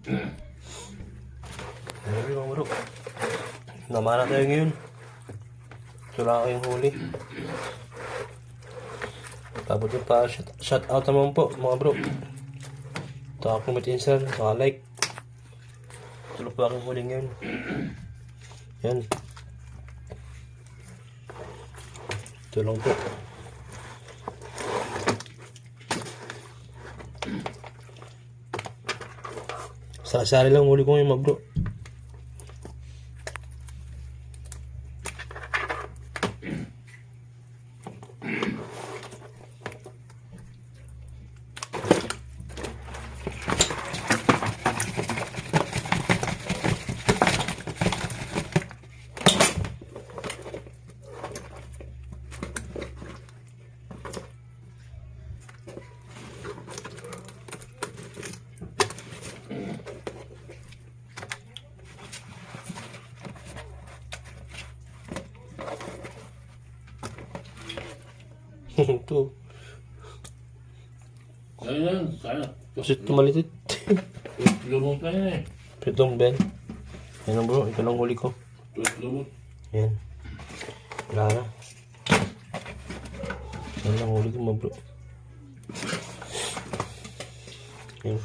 Ayun mga bro. Namana tayo ngayon. Wala kayong huli. Tapos yung pa shout out naman po mga bro. Taka comment insert, saka like. Tulog po aking huli ngayon. Yan. Ito lang po. Sari-sari lang huli ko ngayon mga bro. Ito. Ayan, sana. Kasi tumalitit. Lumot na yan eh. Pitong Ben. Yan bro, ito lang huli ko. Lumot. Yan. Wala na. Yan lang huli ko mga bro. Yan.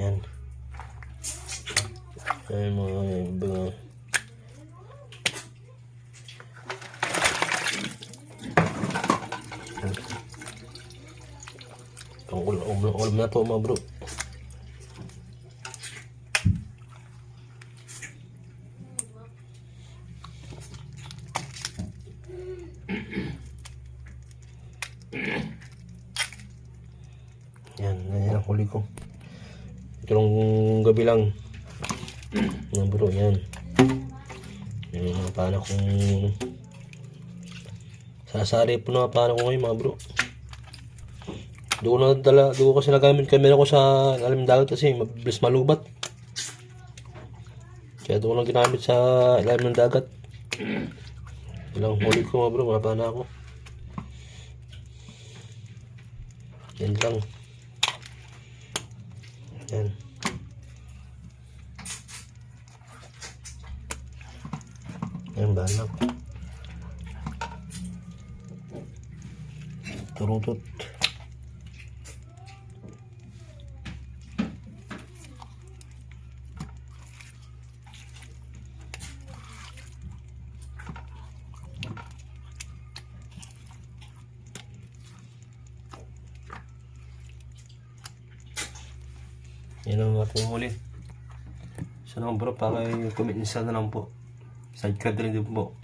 Yan. Yan mga ibang ulam na to mga bro. Yan ang huli ko. Ito lang gabi lang mga bro. Yan yung paano kung sasari po na paano ko ngayon mga bro. Doon ko kasi nagamit camera ko sa ilalim ng dagat kasi mabilis malubat. Kaya doon ko lang ginamit sa ilalim ng dagat. Ilang huli ko mga bro, mapa na ako. Yan lang. Yan. Yan banak. Turutot. Yan ang ating huli. So naman bro, paki-comment nisa na lang po. Side card rin din po.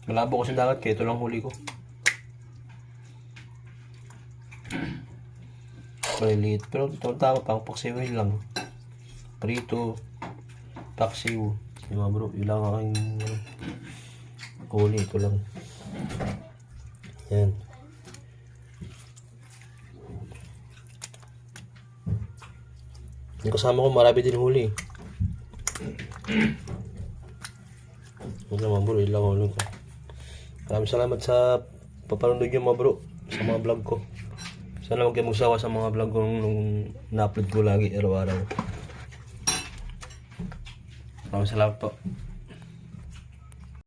Malabo kasi dagat kaya ito lang huli ko. Maliliit. Pero ito tama pang paksiwin lang. Prito. Paksiw. Yung mga bro, yun lang aking huli. Ito lang. Yan. Yung kasama ko marami din huli. Yun naman bro, ilang huli ko. Maraming salamat sa papanood nyo mga bro, sa mga vlog ko. Sana huwag kayo magsawa sa mga vlog ko nung na-upload ko lagi araw-araw. Maraming salamat po.